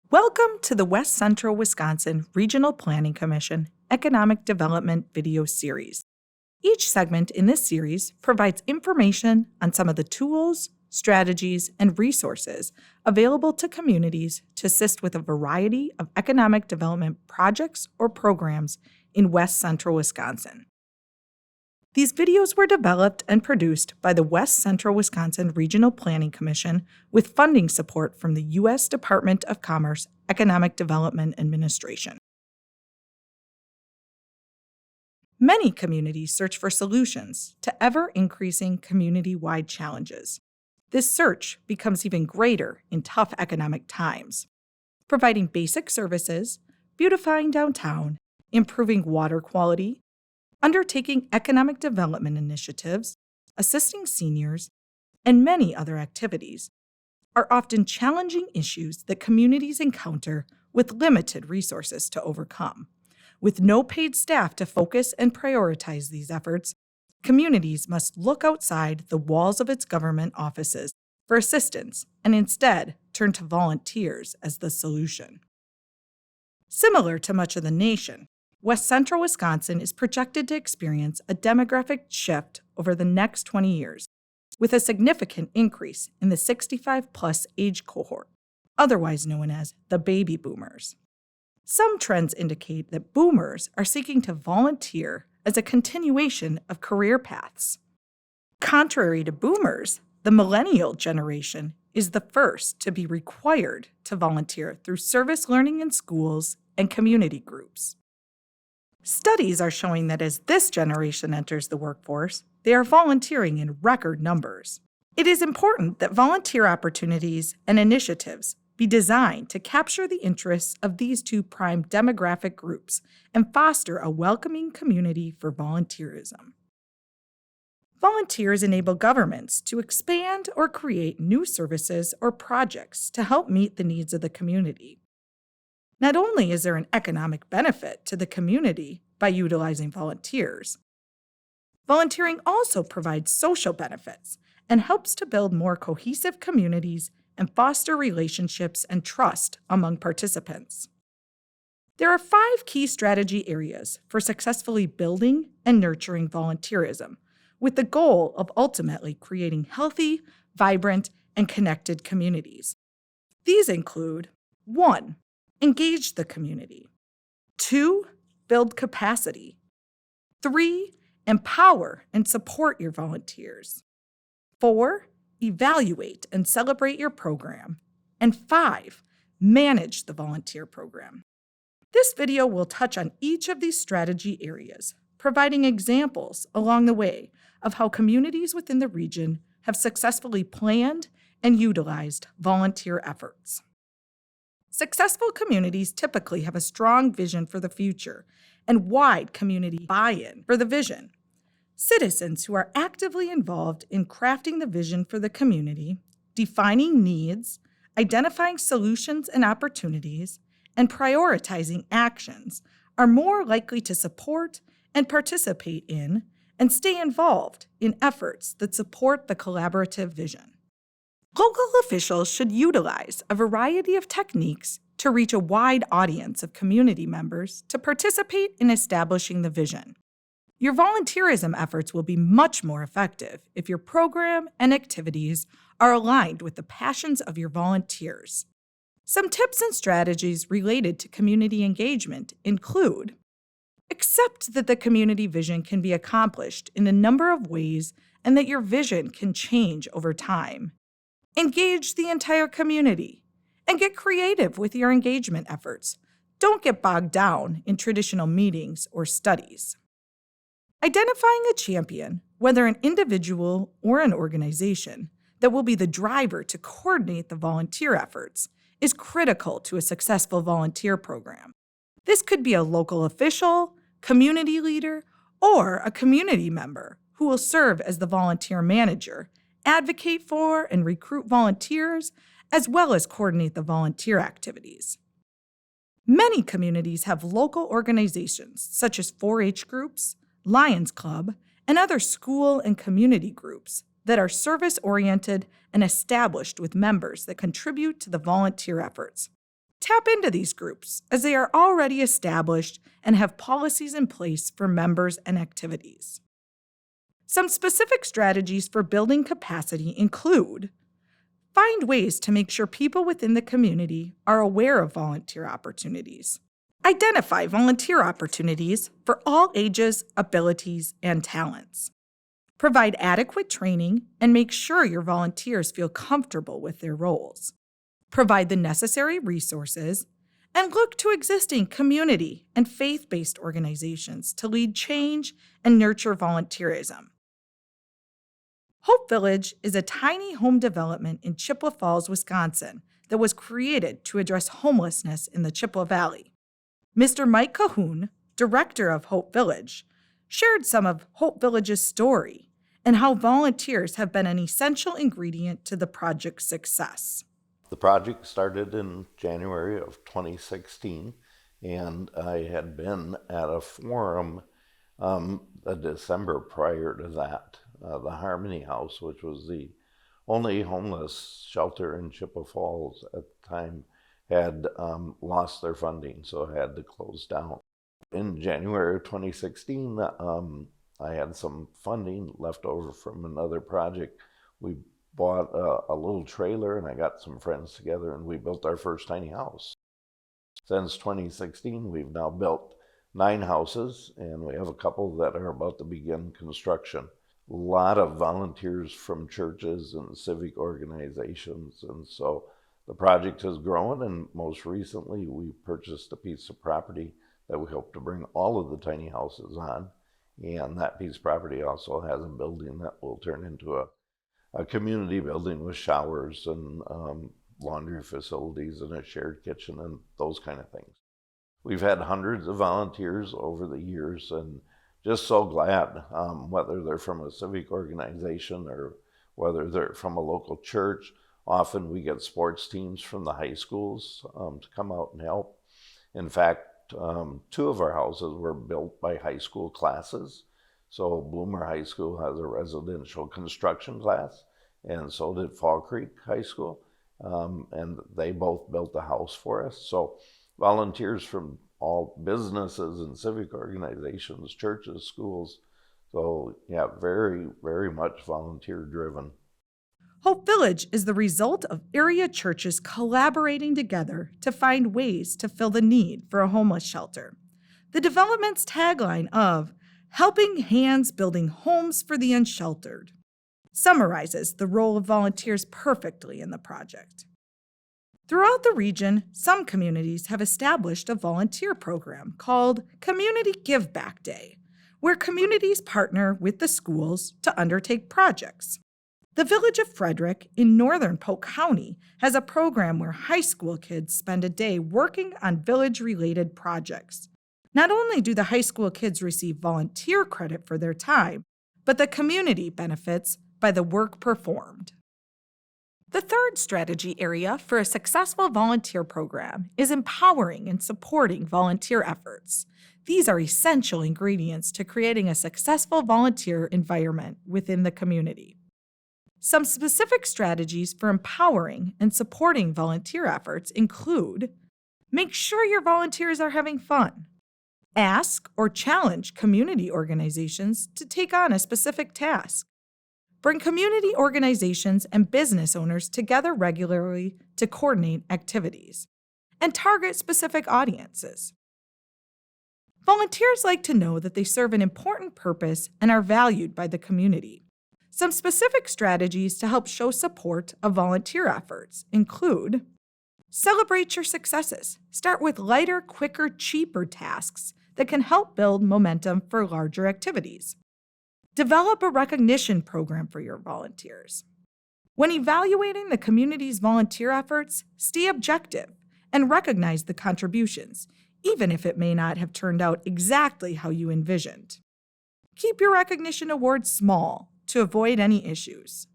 Welcome to the West Central Wisconsin Regional Planning Commission Economic Development video series. Each segment in this series provides information on some of the tools, strategies, and resources available to communities to assist with a variety of economic development projects or programs in West Central Wisconsin. These videos were developed and produced by the West Central Wisconsin Regional Planning Commission with funding support from the U.S. Department of Commerce Economic Development Administration. Many communities search for solutions to ever-increasing community-wide challenges. This search becomes even greater in tough economic times, providing basic services, beautifying downtown, improving water quality, undertaking economic development initiatives, assisting seniors, and many other activities are often challenging issues that communities encounter with limited resources to overcome. With no paid staff to focus and prioritize these efforts, communities must look outside the walls of its government offices for assistance and instead turn to volunteers as the solution. Similar to much of the nation, West Central Wisconsin is projected to experience a demographic shift over the next 20 years, with a significant increase in the 65-plus age cohort, otherwise known as the baby boomers. Some trends indicate that boomers are seeking to volunteer as a continuation of career paths. Contrary to boomers, the millennial generation is the first to be required to volunteer through service learning in schools and community groups. Studies are showing that as this generation enters the workforce, they are volunteering in record numbers. It is important that volunteer opportunities and initiatives be designed to capture the interests of these two prime demographic groups and foster a welcoming community for volunteerism. Volunteers enable governments to expand or create new services or projects to help meet the needs of the community. Not only is there an economic benefit to the community by utilizing volunteers, volunteering also provides social benefits and helps to build more cohesive communities and foster relationships and trust among participants. There are 5 key strategy areas for successfully building and nurturing volunteerism, with the goal of ultimately creating healthy, vibrant, and connected communities. These include 1. Engage the community. 2. Build capacity. 3. Empower and support your volunteers. 4. Evaluate and celebrate your program. And 5. Manage the volunteer program. This video will touch on each of these strategy areas, providing examples along the way of how communities within the region have successfully planned and utilized volunteer efforts. Successful communities typically have a strong vision for the future and wide community buy-in for the vision. Citizens who are actively involved in crafting the vision for the community, defining needs, identifying solutions and opportunities, and prioritizing actions are more likely to support and participate in and stay involved in efforts that support the collaborative vision. Local officials should utilize a variety of techniques to reach a wide audience of community members to participate in establishing the vision. Your volunteerism efforts will be much more effective if your program and activities are aligned with the passions of your volunteers. Some tips and strategies related to community engagement include: accept that the community vision can be accomplished in a number of ways and that your vision can change over time. Engage the entire community and get creative with your engagement efforts. Don't get bogged down in traditional meetings or studies. Identifying a champion, whether an individual or an organization, that will be the driver to coordinate the volunteer efforts is critical to a successful volunteer program. This could be a local official, community leader, or a community member who will serve as the volunteer manager, advocate for and recruit volunteers, as well as coordinate the volunteer activities. Many communities have local organizations such as 4-H groups, Lions Club, and other school and community groups that are service-oriented and established with members that contribute to the volunteer efforts. Tap into these groups as they are already established and have policies in place for members and activities. Some specific strategies for building capacity include: find ways to make sure people within the community are aware of volunteer opportunities. Identify volunteer opportunities for all ages, abilities, and talents. Provide adequate training and make sure your volunteers feel comfortable with their roles. Provide the necessary resources, and look to existing community and faith-based organizations to lead change and nurture volunteerism. Hope Village is a tiny home development in Chippewa Falls, Wisconsin that was created to address homelessness in the Chippewa Valley. Mr. Mike Cahoon, director of Hope Village, shared some of Hope Village's story and how volunteers have been an essential ingredient to the project's success. The project started in January of 2016, and I had been at a forum the December prior to that. The Harmony House, which was the only homeless shelter in Chippewa Falls at the time, had lost their funding, so had to close down. In January of 2016, I had some funding left over from another project. We bought a little trailer, and I got some friends together, and we built our first tiny house. Since 2016, we've now built 9 houses, and we have a couple that are about to begin construction. A lot of volunteers from churches and civic organizations, and so the project has grown, and most recently we purchased a piece of property that we hope to bring all of the tiny houses on, and that piece of property also has a building that will turn into a community building with showers and laundry facilities and a shared kitchen and those kind of things. We've had hundreds of volunteers over the years, and just so glad, whether they're from a civic organization or whether they're from a local church. Often we get sports teams from the high schools to come out and help. In fact, 2 of our houses were built by high school classes. So Bloomer High School has a residential construction class, and so did Fall Creek High School, and they both built a house for us. So volunteers from all businesses and civic organizations, churches, schools. So yeah, very, very much volunteer driven. Hope Village is the result of area churches collaborating together to find ways to fill the need for a homeless shelter. The development's tagline of "Helping Hands Building Homes for the Unsheltered" summarizes the role of volunteers perfectly in the project. Throughout the region, some communities have established a volunteer program called Community Give Back Day, where communities partner with the schools to undertake projects. The village of Frederick in northern Polk County has a program where high school kids spend a day working on village-related projects. Not only do the high school kids receive volunteer credit for their time, but the community benefits by the work performed. The third strategy area for a successful volunteer program is empowering and supporting volunteer efforts. These are essential ingredients to creating a successful volunteer environment within the community. Some specific strategies for empowering and supporting volunteer efforts include: make sure your volunteers are having fun. Ask or challenge community organizations to take on a specific task. Bring community organizations and business owners together regularly to coordinate activities. And target specific audiences. Volunteers like to know that they serve an important purpose and are valued by the community. Some specific strategies to help show support of volunteer efforts include: celebrate your successes. Start with lighter, quicker, cheaper tasks that can help build momentum for larger activities. Develop a recognition program for your volunteers. When evaluating the community's volunteer efforts, stay objective and recognize the contributions, even if it may not have turned out exactly how you envisioned. Keep your recognition awards small to avoid any issues.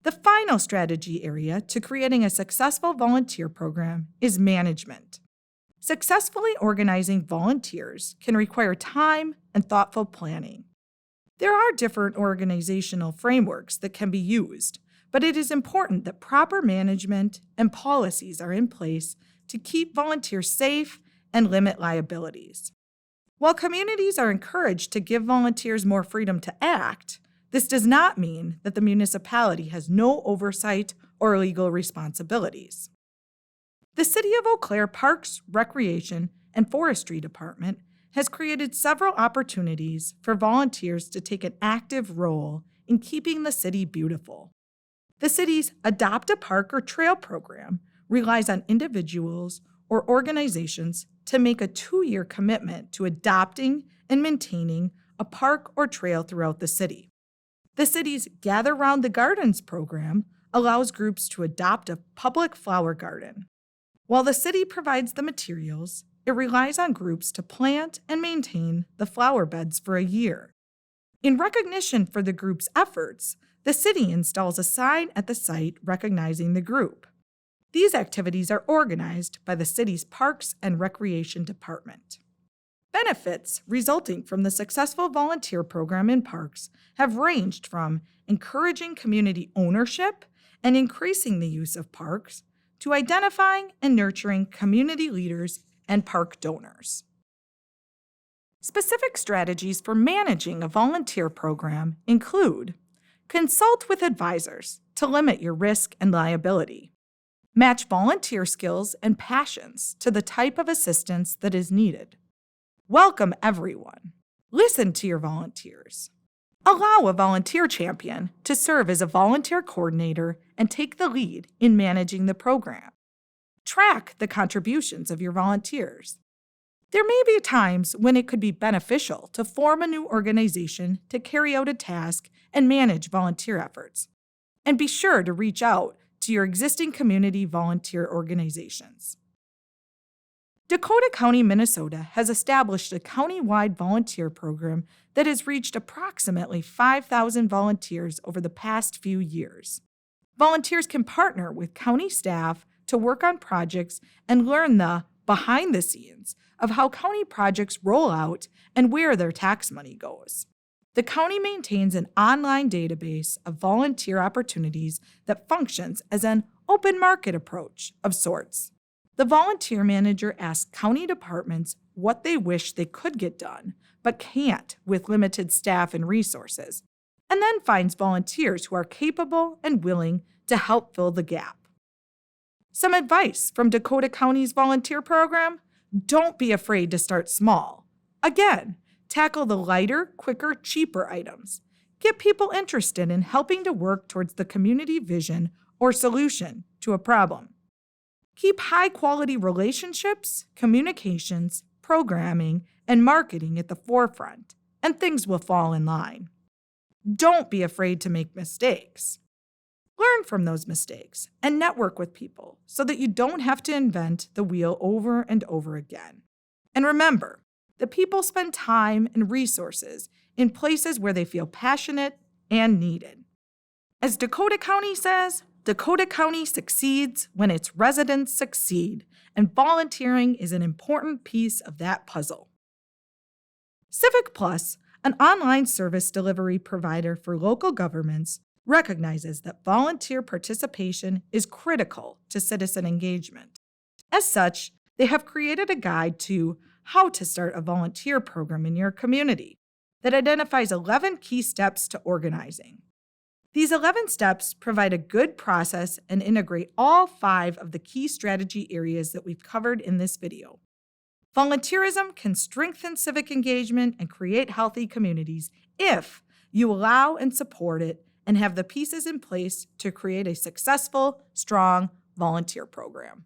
The final strategy area to creating a successful volunteer program is management. Successfully organizing volunteers can require time and thoughtful planning. There are different organizational frameworks that can be used, but it is important that proper management and policies are in place to keep volunteers safe and limit liabilities. While communities are encouraged to give volunteers more freedom to act, this does not mean that the municipality has no oversight or legal responsibilities. The City of Eau Claire Parks, Recreation, and Forestry Department has created several opportunities for volunteers to take an active role in keeping the city beautiful. The city's Adopt a Park or Trail program relies on individuals or organizations to make a 2-year commitment to adopting and maintaining a park or trail throughout the city. The city's Gather Round the Gardens program allows groups to adopt a public flower garden. While the city provides the materials, it relies on groups to plant and maintain the flower beds for a year. In recognition for the group's efforts, the city installs a sign at the site recognizing the group. These activities are organized by the city's Parks and Recreation Department. Benefits resulting from the successful volunteer program in parks have ranged from encouraging community ownership and increasing the use of parks to identifying and nurturing community leaders and park donors. Specific strategies for managing a volunteer program include: consult with advisors to limit your risk and liability. Match volunteer skills and passions to the type of assistance that is needed. Welcome everyone. Listen to your volunteers. Allow a volunteer champion to serve as a volunteer coordinator and take the lead in managing the program. Track the contributions of your volunteers. There may be times when it could be beneficial to form a new organization to carry out a task and manage volunteer efforts. And be sure to reach out to your existing community volunteer organizations. Dakota County, Minnesota has established a county-wide volunteer program that has reached approximately 5,000 volunteers over the past few years. Volunteers can partner with county staff to work on projects and learn the behind the scenes of how county projects roll out and where their tax money goes. The county maintains an online database of volunteer opportunities that functions as an open market approach of sorts. The volunteer manager asks county departments what they wish they could get done, but can't with limited staff and resources, and then finds volunteers who are capable and willing to help fill the gap. Some advice from Dakota County's volunteer program: don't be afraid to start small. Again, tackle the lighter, quicker, cheaper items. Get people interested in helping to work towards the community vision or solution to a problem. Keep high-quality relationships, communications, programming, and marketing at the forefront, and things will fall in line. Don't be afraid to make mistakes. Learn from those mistakes and network with people so that you don't have to invent the wheel over and over again. And remember, that people spend time and resources in places where they feel passionate and needed. As Dakota County says, Dakota County succeeds when its residents succeed, and volunteering is an important piece of that puzzle. Civic Plus, an online service delivery provider for local governments, recognizes that volunteer participation is critical to citizen engagement. As such, they have created a guide to how to start a volunteer program in your community that identifies 11 key steps to organizing. These 11 steps provide a good process and integrate all 5 of the key strategy areas that we've covered in this video. Volunteerism can strengthen civic engagement and create healthy communities if you allow and support it and have the pieces in place to create a successful, strong volunteer program.